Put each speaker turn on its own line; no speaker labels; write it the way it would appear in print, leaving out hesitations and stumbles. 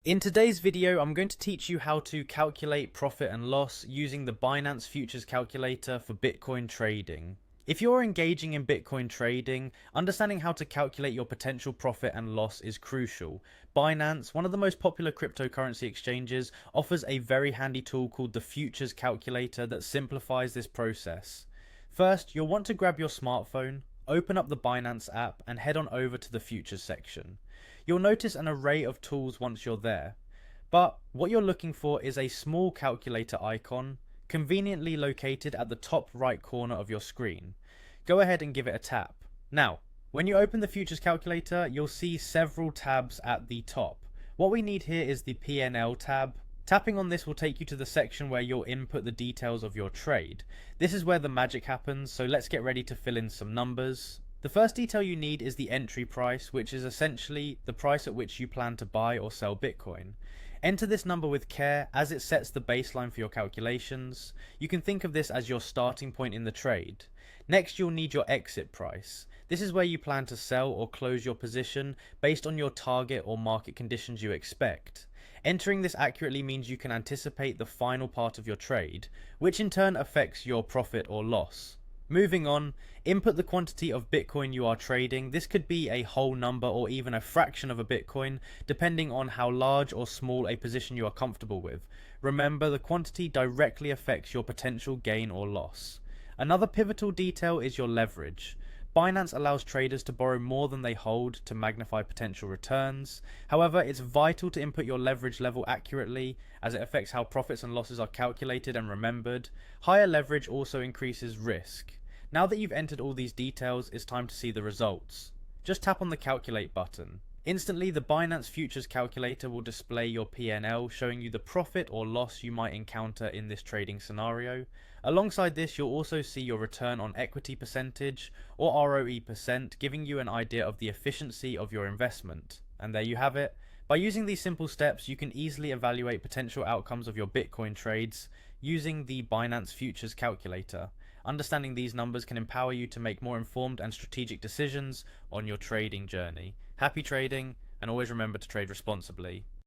In today's video, I'm going to teach you how to calculate profit and loss using the Binance Futures Calculator for Bitcoin trading. If you're engaging in Bitcoin trading, understanding how to calculate your potential profit and loss is crucial. Binance, one of the most popular cryptocurrency exchanges, offers a very handy tool called the Futures Calculator that simplifies this process. First, you'll want to grab your smartphone, open up the Binance app, and head on over to the Futures section. You'll notice an array of tools once you're there, but what you're looking for is a small calculator icon, conveniently located at the top right corner of your screen. Go ahead and give it a tap. Now, when you open the Futures Calculator, you'll see several tabs at the top. What we need here is the P&L tab. Tapping on this will take you to the section where you'll input the details of your trade. This is where the magic happens, so let's get ready to fill in some numbers. The first detail you need is the entry price, which is essentially the price at which you plan to buy or sell Bitcoin. Enter this number with care as it sets the baseline for your calculations. You can think of this as your starting point in the trade. Next, you'll need your exit price. This is where you plan to sell or close your position based on your target or market conditions you expect. Entering this accurately means you can anticipate the final part of your trade, which in turn affects your profit or loss. Moving on, input the quantity of Bitcoin you are trading. This could be a whole number or even a fraction of a Bitcoin, depending on how large or small a position you are comfortable with. Remember, the quantity directly affects your potential gain or loss. Another pivotal detail is your leverage. Binance allows traders to borrow more than they hold to magnify potential returns. However, it's vital to input your leverage level accurately as it affects how profits and losses are calculated and remembered. Higher leverage also increases risk. Now that you've entered all these details, it's time to see the results. Just tap on the calculate button. Instantly, the Binance Futures Calculator will display your P&L, showing you the profit or loss you might encounter in this trading scenario. Alongside this, you'll also see your return on equity percentage, or ROE%, giving you an idea of the efficiency of your investment. And there you have it. By using these simple steps, you can easily evaluate potential outcomes of your Bitcoin trades using the Binance Futures Calculator. Understanding these numbers can empower you to make more informed and strategic decisions on your trading journey. Happy trading, and always remember to trade responsibly.